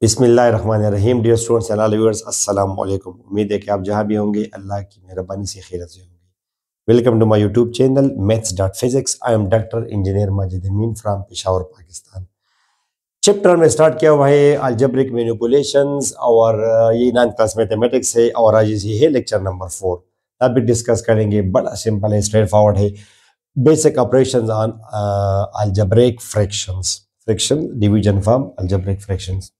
बिस्मिल्लाहिर्रहमानिर्रहीम। Dear students and all viewers, अस्सलाम वालेकुम। उम्मीद है कि आप जहाँ भी होंगे अल्लाह की मेहरबानी से खैरियत से होंगे। Welcome to my YouTube channel maths physics. I am doctor engineer Majid Amin from Peshawar, Pakistan. Chapter में स्टार्ट किया हुआ है अलजेब्रिक मैनिपुलेशंस और ये 9th क्लास मैथमेटिक्स है और आज ये है लेक्चर नंबर 4। अभी डिस्कस करेंगे, बड़ा सिंपल है, स्ट्रेट फॉरवर्ड है। Basic operations on algebraic fractions, fraction division from algebraic fractions.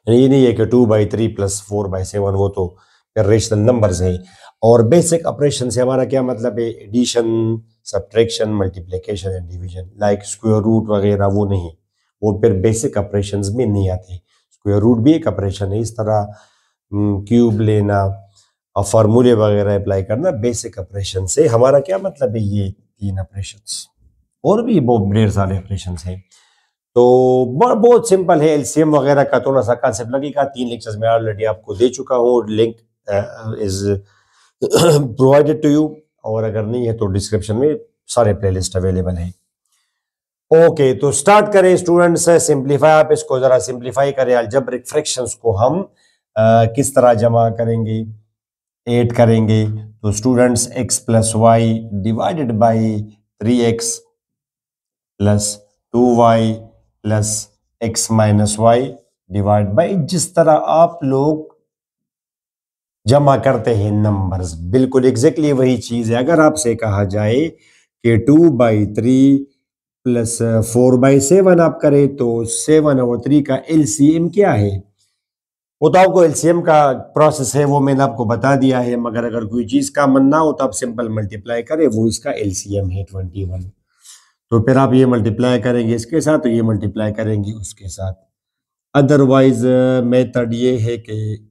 ये नहीं है कि 2/3 + 4/7, वो तो रेशनल नंबर्स हैं। और बेसिक ऑपरेशन से हमारा क्या मतलब है? Addition, subtraction, multiplication and division. Like square root वगैरह वो नहीं, वो फिर बेसिक ऑपरेशंस में नहीं आते। स्क्वायर रूट भी एक ऑपरेशन है, इस तरह क्यूब लेना और फार्मूले वगैरह अप्लाई करना बेसिक ऑपरेशन से। हमारा क्या मतलब है? ये 3 ऑपरेशंस, और भी बहुत ढेर सारे ऑपरेशंस हैं। तो बहुत सिंपल है। एलसीएम वगैरह का थोड़ा सा कांसेप्ट लगेगा, 3 लेक्चर्स में ऑलरेडी आपको दे चुका हूँ। Link is provided to you, और अगर नहीं है तो डिस्क्रिप्शन में सारे प्लेलिस्ट अवेलेबल हैं। ओके, तो स्टार्ट करें स्टूडेंट्स। सिंप्लीफाई, आप इसको जरा सिंप्लीफाई करें। अलजेब्रिक फ्रैक्शंस को हम किस तरह जमा करेंगे, ऐड करेंगे। तो students x + y divided by 3x + 2y + x - y divide by, जिस तरह आप लोग जमा करते हैं नंबर्स, बिल्कुल एग्जैक्टली वही चीज है। अगर आपसे कहा जाए कि 2/3 + 4/7 आप करें, तो 7 और 3 का एलसीएम क्या है? वो तो आपको एलसीएम का प्रोसेस है, वो मैंने आपको बता दिया है। मगर अगर कोई चीज का मन ना हो तो आप सिंपल मल्टीप्लाई करें, वो इसका एलसीएम है 21। तो फिर आप ये मल्टीप्लाई करेंगे इसके साथ, तो ये मल्टीप्लाई करेंगे उसके साथ। अदरवाइज मेथड ये है कि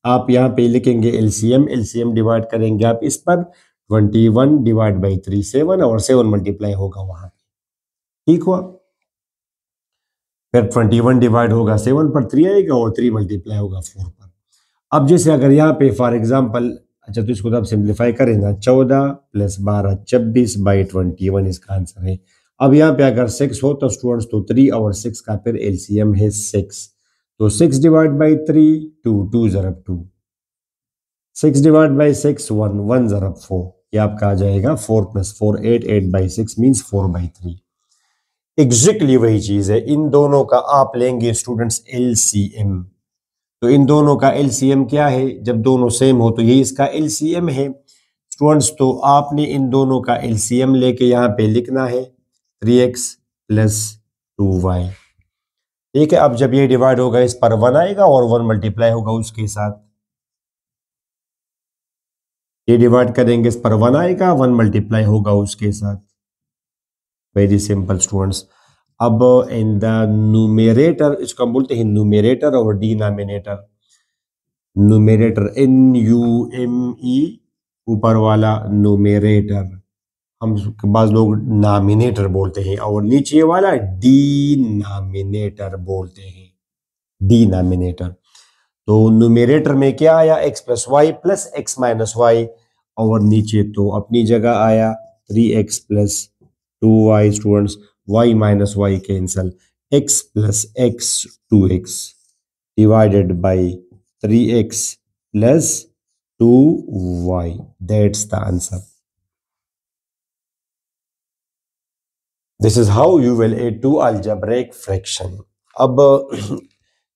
आप यहाँ पे लिखेंगे एलसीएम, एलसीएम डिवाइड करेंगे आप इस पर 21 डिवाइड बाई 3 7, और 7 मल्टीप्लाई होगा वहां पे। ठीक हुआ? फिर 21 डिवाइड होगा 7 पर, 3 आएगा, और 3 मल्टीप्लाई होगा 4 पर। अब जैसे अगर यहाँ पे फॉर एग्जाम्पल, अच्छा तो इसको तो आप सिंप्लीफाई करें ना, 14 + 12 26/21 इसका आंसर है। अब यहाँ पे अगर 6 हो तो स्टूडेंट्स, तो 3 और 6 का फिर एलसीएम है 6। तो 6 डिवाइड बाई 3 2, 2 ज़रब 2, 6 डिवाइड बाई 6 1, 1 ज़रब 4। ये आपका आ जाएगा 4 + 4 8, 8/6 मीन्स 4/3। एग्जैक्टली वही चीज है। इन दोनों का आप लेंगे स्टूडेंट्स एलसीएम। तो इन दोनों का एलसीएम क्या है? जब दोनों सेम हो तो ये इसका एलसीएम है स्टूडेंट्स। तो आपने इन दोनों का एलसीएम लेके यहाँ पे लिखना है 3x + 2y। ठीक है, अब जब ये डिवाइड होगा इस पर 1 आएगा, और 1 मल्टीप्लाई होगा उसके साथ। ये डिवाइड करेंगे इस पर 1 आएगा, 1 मल्टीप्लाई होगा उसके साथ। Very simple students. अब इन द न्यूमेरेटर, इसको हम बोलते हैं न्यूमेरेटर और डिनोमिनेटर। न्यूमेरेटर NUME, ऊपर वाला न्यूमेरेटर, हम बाज लोग नॉमिनेटर बोलते हैं, और नीचे वाला डिनोमिनेटर बोलते हैं, डिनोमिनेटर। तो न्यूमेरेटर में क्या आया? x + y + x - y, और नीचे तो अपनी जगह आया 3x + 2y students. y - y cancel, x + x 2x divided by 3x + 2y। That's the answer. This is how you will add to algebraic fraction. अब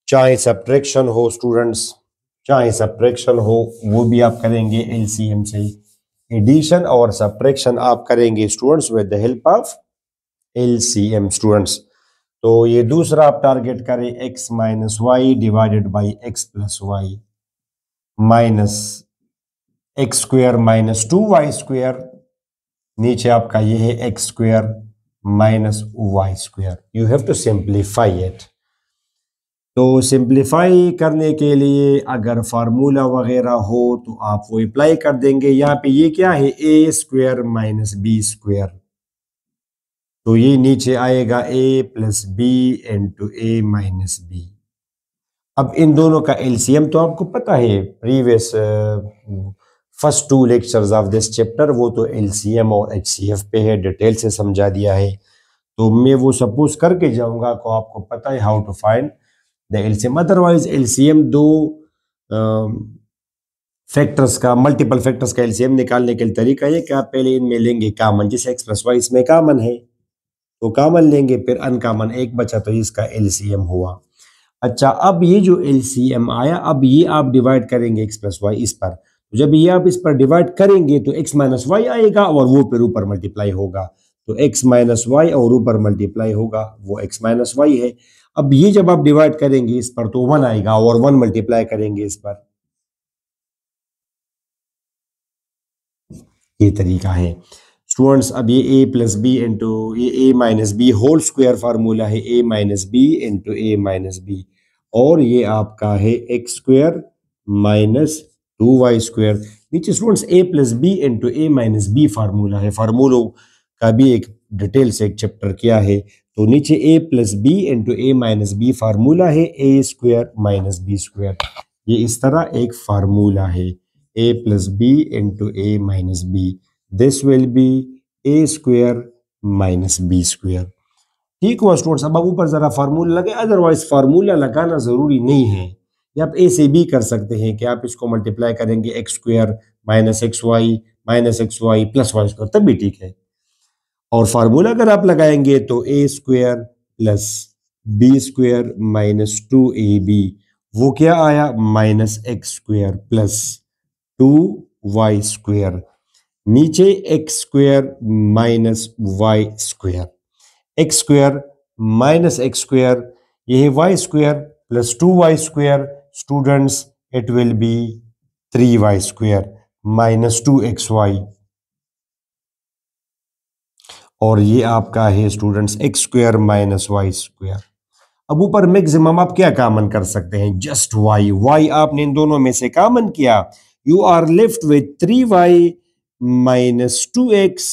चाहे सब्ट्रैक्शन हो स्टूडेंट्स, चाहे सब्ट्रैक्शन हो, वो भी आप करेंगे एलसीएम से। एडिशन और सब्ट्रैक्शन आप करेंगे students with the help of LCM students. तो ये दूसरा आप टारगेट करें x - y divided by x + y minus x² - 2y²। नीचे आपका ये है x² - y²। You have to simplify it. तो सिंप्लीफाई करने के लिए अगर फार्मूला वगैरह हो तो आप वो अप्लाई कर देंगे। यहाँ पे ये क्या है? a² - b²। तो ये नीचे आएगा a + b × a - b। अब इन दोनों का एलसीएम तो आपको पता है, previous first 2 lectures of this chapter, वो तो एलसीएम और एचसीएफ पे है, डिटेल से समझा दिया है। तो मैं वो सपोज करके जाऊंगा को आपको पता है how to find the LCM. Otherwise LCM दो फैक्टर्स का, मल्टीपल फैक्टर्स का एलसीएम निकालने के तरीका ये कि आप पहले इनमें लेंगे कॉमन, जैसे एक्स प्लस वाई इसमें कॉमन है तो कॉमन लेंगे, फिर अनकॉमन एक बचा तो इसका एलसीएम हुआ। अच्छा, अब ये जो एलसीएम आया, अब ये आप डिवाइड करेंगे एक्स प्लस वाई इस पर, तो जब ये आप इस पर डिवाइड करेंगे तो एक्स माइनस वाई आएगा और वो फिर ऊपर मल्टीप्लाई होगा, तो एक्स माइनस वाई और ऊपर मल्टीप्लाई होगा वो एक्स माइनस वाई है। अब ये जब आप डिवाइड करेंगे इस पर तो 1 आएगा और 1 मल्टीप्लाई करेंगे इस पर, ये तरीका है स्टूडेंट्स। अब ये ए प्लस बी इंटू ये A minus B whole square formula है, A minus B into A minus B, और ये आपका है X square minus 2y square. नीचे students A plus B into A minus B formula है, फार्मूलों का भी एक डिटेल से एक चैप्टर किया है, तो नीचे ए प्लस बी इंटू ए माइनस बी फार्मूला है ए स्क्वायर माइनस बी स्क्वायर। ये इस तरह एक फार्मूला है, a plus b into a minus b. This will be a square minus b square. ठीक हुआ स्टूडेंट्स। अब ऊपर जरा फार्मूला लगे, अदरवाइज फार्मूला लगाना जरूरी नहीं है, या आप ए से भी कर सकते हैं कि आप इसको मल्टीप्लाई करेंगे x square minus x y plus y square, तब भी ठीक है। और फार्मूला अगर आप लगाएंगे तो A square plus B square minus 2ab, वो क्या आया minus X square plus 2y square, नीचे X square minus Y square, X square minus X square, ये है Y square plus 2y square. Students it will be 3y square minus 2xy, और ये आपका है students x square minus Y square. अब ऊपर maximum आप क्या कॉमन कर सकते हैं, जस्ट y आपने इन दोनों में से कॉमन किया, you are left with 3y minus 2x,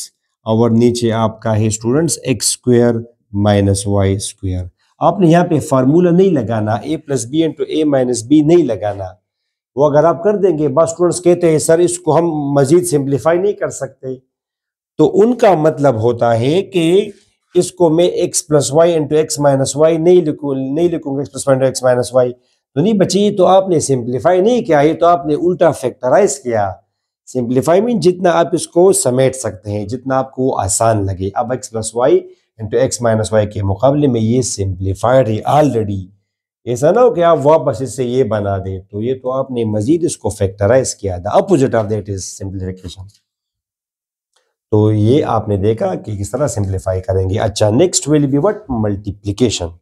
और नीचे आपका है students x square minus Y square. आपने यहाँ पे फार्मूला नहीं लगाना, a plus B into A minus b नहीं लगाना, वो अगर आप कर देंगे बस स्टूडेंट्स कहते हैं सर इसको हम मजीद सिंप्लीफाई नहीं कर सकते, तो उनका मतलब होता है कि इसको मैं x plus y into x minus y नहीं लिखूंगा x plus y into x minus y, तो नहीं बची, तो आपने सिंप्लीफाई नहीं किया, ये तो आपने उल्टा फैक्टराइज किया। सिंप्लीफाई मीन जितना आप इसको समेट सकते हैं, जितना आपको आसान लगे। अब x plus y into x minus y के मुकाबले में ये सिंप्लीफाइड है ऑलरेडी, ऐसा ना हो कि आप वापस इससे ये बना दे, तो ये तो आपने मजीद इसको फैक्टराइज किया, the opposite of that is simplification. तो ये आपने देखा कि किस तरह सिंप्लीफाई करेंगे। अच्छा, next will be what, multiplication.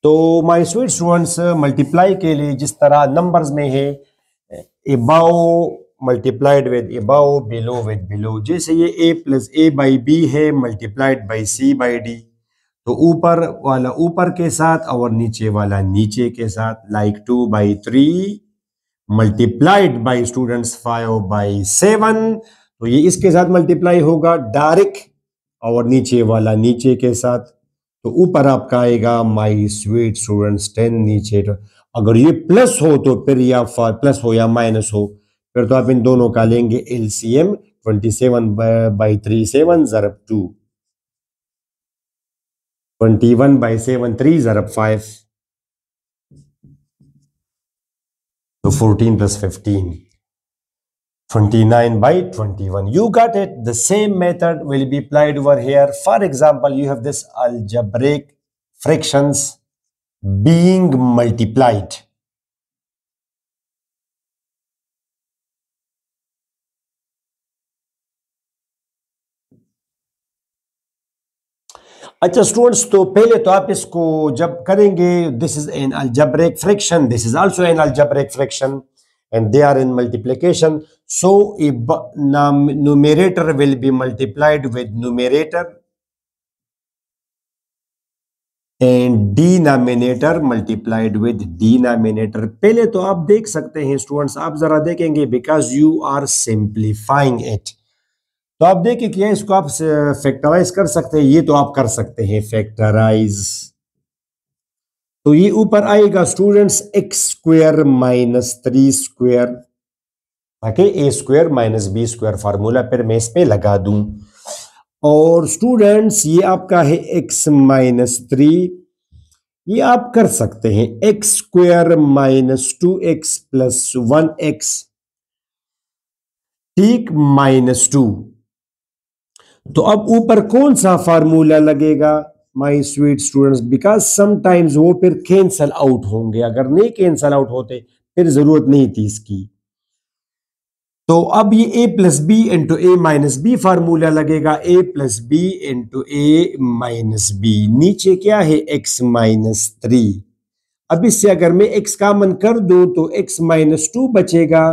तो माय स्वीट स्टूडेंट्स, मल्टीप्लाई के लिए जिस तरह नंबर्स में है above multiplied with above, below with below, जैसे ये a plus A by B है multiplied by C by D, तो ऊपर वाला ऊपर के साथ और नीचे वाला नीचे के साथ, लाइक 2/3 मल्टीप्लाइड बाई स्टूडेंट्स 5/7, तो ये इसके साथ मल्टीप्लाई होगा डायरेक्ट, और नीचे वाला नीचे के साथ, तो ऊपर आपका आएगा माय स्वीट स्टूडेंट्स 10, नीचे अगर ये प्लस हो तो फिर या प्लस हो या माइनस हो, फिर तो आप इन दोनों का लेंगे एलसीएम, 27/3 7 ज़रब 2, 21/7 3 ज़रब 5, तो 14 + 15 29/21. You got it. The same method will be applied over here. For example, you have this algebraic fractions being multiplied. अच्छा स्टूडेंट्स, तो पहले तो आप इसको जब करेंगे, this is an algebraic fraction, this is also an algebraic fraction, and they are in multiplication. So numerator will be multiplied with numerator and denominator multiplied with denominator. पहले तो आप देख सकते हैं स्टूडेंट्स, आप जरा देखेंगे, because you are simplifying it, तो आप देखिए कि इसको आप फैक्टराइज कर सकते हैं, ये तो आप कर सकते हैं फैक्टराइज, तो ये ऊपर आएगा students x square minus 3 square, ताकि A square minus B square formula फिर मैं इस पे लगा दूं, और स्टूडेंट्स ये आपका है एक्स माइनस 3 ये आप कर सकते हैं, x square minus 2x plus 1x ठीक -2। तो अब ऊपर कौन सा फार्मूला लगेगा my sweet students, because sometimes वो फिर कैंसल आउट होंगे, अगर नहीं कैंसल आउट होते फिर जरूरत नहीं थी इसकी। तो अब ये a plus B into A minus B formula लगेगा, a plus B into A minus b, नीचे क्या है x माइनस 3। अब इससे अगर मैं x कॉमन कर दूं तो x माइनस 2 बचेगा,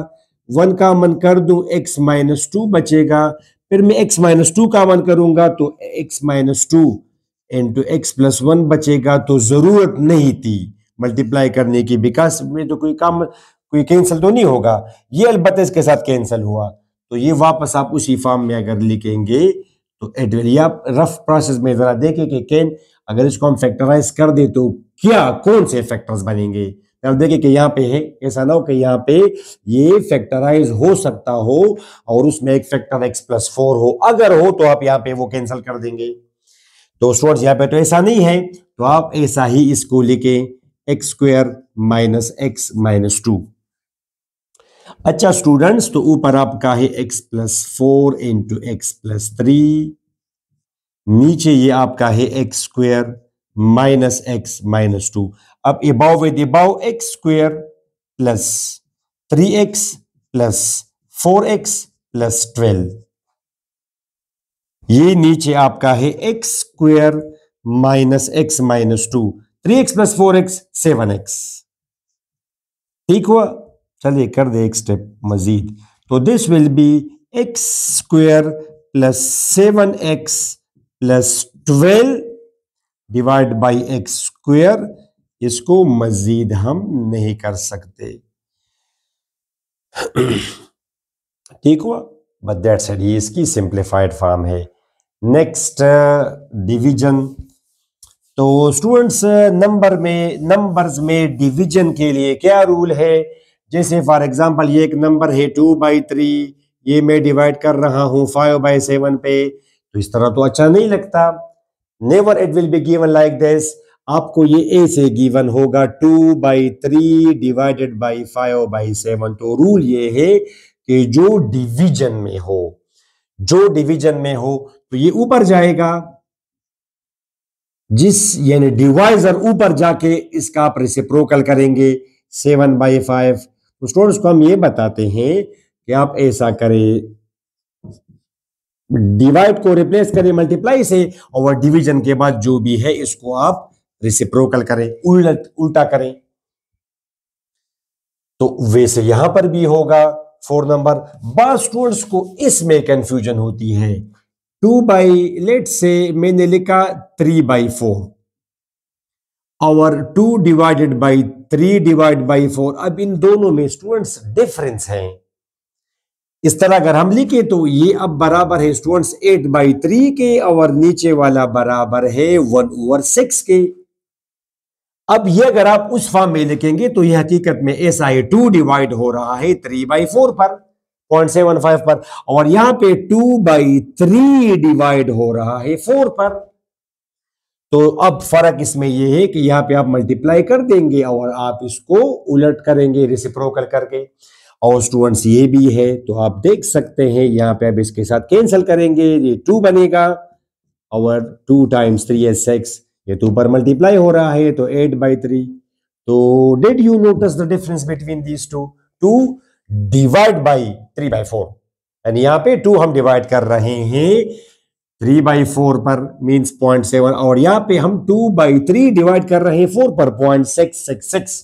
1 कॉमन कर दूं x माइनस 2 बचेगा, फिर मैं x माइनस 2 कॉमन करूंगा तो x minus 2 into x plus 1 बचेगा। तो जरूरत नहीं थी मल्टीप्लाई करने की, बिकॉज में तो कोई कैंसिल तो नहीं होगा, ये अलबत्ता इसके साथ कैंसिल हुआ। तो ये वापस आप उसी फॉर्म में अगर लिखेंगे तो एट विल, आप रफ प्रोसेस में जरा देखें कि कैन अगर इसको हम फैक्टराइज कर दे तो क्या कौन से फैक्टर्स बनेंगे। अब देखिए कि यहाँ पे है, ऐसा ना हो कि यहाँ पे ये फैक्टराइज हो सकता हो और उसमें एक फैक्टर x प्लस 4 हो, अगर हो तो आप यहाँ पे वो कैंसिल कर देंगे। तो स्टूडेंट्स यहाँ पे तो ऐसा नहीं है, तो आप ऐसा ही इसको लिखें, x square minus x minus 2। अच्छा स्टूडेंट्स, तो ऊपर आपका है x plus 4 into x plus 3, नीचे ये आपका है X square minus x minus 2। अब above with above, x square plus 3x plus 4x plus 12, ये नीचे आपका है X square minus x minus 2, 3x plus 4x 7x। ठीक हुआ, चलिए कर दे एक स्टेप मजीद, तो this will be x square plus 7x plus 12 divide by x square. इसको मजीद हम नहीं कर सकते। ठीक हुआ, बट दैट्स इट, ये इसकी सिंप्लीफाइड फॉर्म है। Next division. तो स्टूडेंट्स नंबर्स में डिवीजन के लिए क्या रूल है, जैसे फॉर एग्जांपल ये एक नंबर है 2/3, ये मैं डिवाइड कर रहा हूं 5/7 पे, तो इस तरह तो अच्छा नहीं लगता। Never it will be given like this, आपको ये ए से गिवन होगा 2/3 डिवाइडेड बाई 5/7। तो रूल ये है कि जो डिवीजन में हो तो ये ऊपर जाएगा, यानी डिवाइजर ऊपर जाके इसका आप रेसिप्रोकल करेंगे 7/5। तो स्टूडेंट्स को हम ये बताते हैं कि आप ऐसा करें, डिवाइड को रिप्लेस करें मल्टीप्लाई से, और डिवीजन के बाद जो भी है इसको आप रेसिप्रोकल करें, उल्टा करें। तो वैसे यहां पर भी होगा 4 नंबर। बाद स्टूडेंट्स को इसमें कंफ्यूजन होती है, 2/लेट से मैंने लिखा 3/4 और 2 डिवाइडेड बाई 3 डिवाइड बाई 4। अब इन दोनों में स्टूडेंट्स डिफरेंस है। इस तरह अगर हम लिखे तो ये अब बराबर है स्टूडेंट्स 8/3 के, और नीचे वाला बराबर है 1/6 के। अब ये अगर आप उस फॉर्म में लिखेंगे तो ये हकीकत में ऐसा है, 2 डिवाइड हो रहा है 3/4 पर, 0.75 पर, और यहां पे 2/3 डिवाइड हो रहा है 4 पर। तो अब फर्क इसमें यह है कि यहां पे आप मल्टीप्लाई कर देंगे और आप इसको उलट करेंगे रेसिप्रोकल करके। और स्टूडेंट्स ये भी है, तो आप देख सकते हैं यहां पे अब इसके साथ कैंसिल करेंगे, ये 2 बनेगा और 2 टाइम्स 3 is 6, ये तो ऊपर मल्टीप्लाई हो रहा है तो 8/3। तो did you notice the difference between these two? 2 divide by 3/4, यानी यहां पे 2 हम डिवाइड कर रहे हैं 3/4 पर, मींस 0.7, और यहां पे हम 2/3 डिवाइड कर रहे हैं 4 पर, 0.666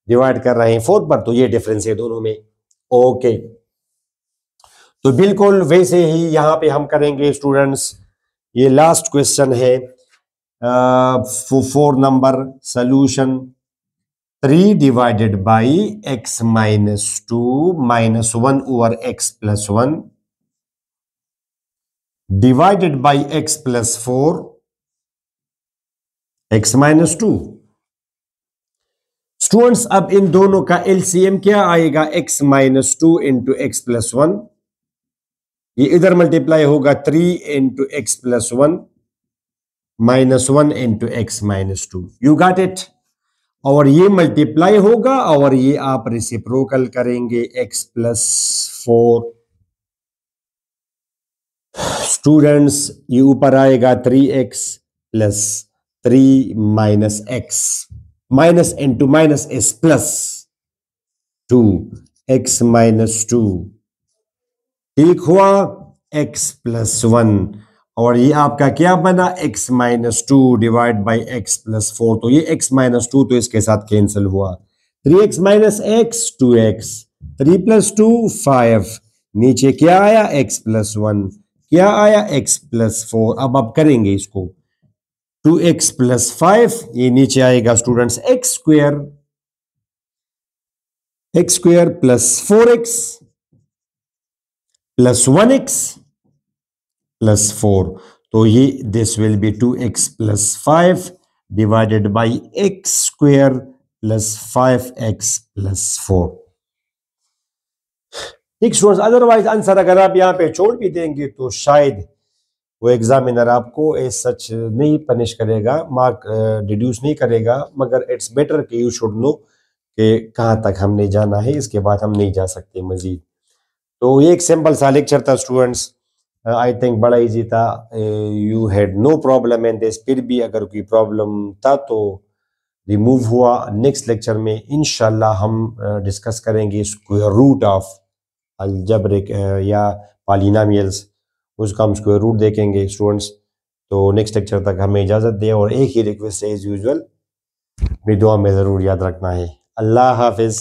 डिवाइड कर रहे हैं 4 पर। तो ये डिफरेंस है दोनों में। ओके, तो बिल्कुल वैसे ही यहां पे हम करेंगे स्टूडेंट्स। ये लास्ट क्वेश्चन है 4 number solution, 3 divided by x minus 2 minus 1 over x plus 1 divided by x plus 4 x minus 2। Students अब इन दोनों का एलसीएम क्या आएगा, x minus 2 into x plus 1, ये इधर मल्टीप्लाई होगा 3 into x plus 1, -1 into x -2। You got it. और ये मल्टीप्लाई होगा और ये आप रेसिप्रोकल करेंगे x+4। स्टूडेंट्स ये ऊपर आएगा 3x plus 3 minus x, minus into minus is plus 2, x-2। ठीक हुआ, x+1। और ये आपका क्या बना, x-2 डिवाइड बाई x+4। तो ये x-2 तो इसके साथ कैंसिल हुआ। 3x minus x 2x, 3 + 2 5। नीचे क्या आया, x+1। क्या आया, x+4। अब आप करेंगे इसको 2x+5, ये नीचे आएगा students x² plus 4x plus 1x plus 4। तो ये this will be 2x+5 divided by x² plus 5x+4। ठीक स्टूडेंट्स, अदरवाइज आंसर अगर आप यहाँ पे छोड़ भी देंगे तो शायद वो एग्जामिनर आपको एज सच नहीं पनिश करेगा, मार्क डिड्यूस नहीं करेगा, मगर इट्स बेटर कि यू शुड नो कि कहाँ तक हमने जाना है, इसके बाद हम नहीं जा सकते मजीद। तो ये एक सिंपल सा लेक्चर था स्टूडेंट्स, आई थिंक बड़ा इजी था। You had no problem in this. फिर भी अगर कोई प्रॉब्लम था तो रिमूव हुआ। नेक्स्ट लेक्चर में इंशाल्लाह हम डिस्कस करेंगे स्क्वायर रूट ऑफ अलजब्रिक या पॉलिनोमियल्स, उसका हम स्क्वायर रूट देखेंगे स्टूडेंट्स। तो नेक्स्ट लेक्चर तक हमें इजाज़त दें, और एक ही रिक्वेस्ट है एज यूजुअल, अपनी दुआ में ज़रूर याद रखना है। अल्लाह हाफिज़।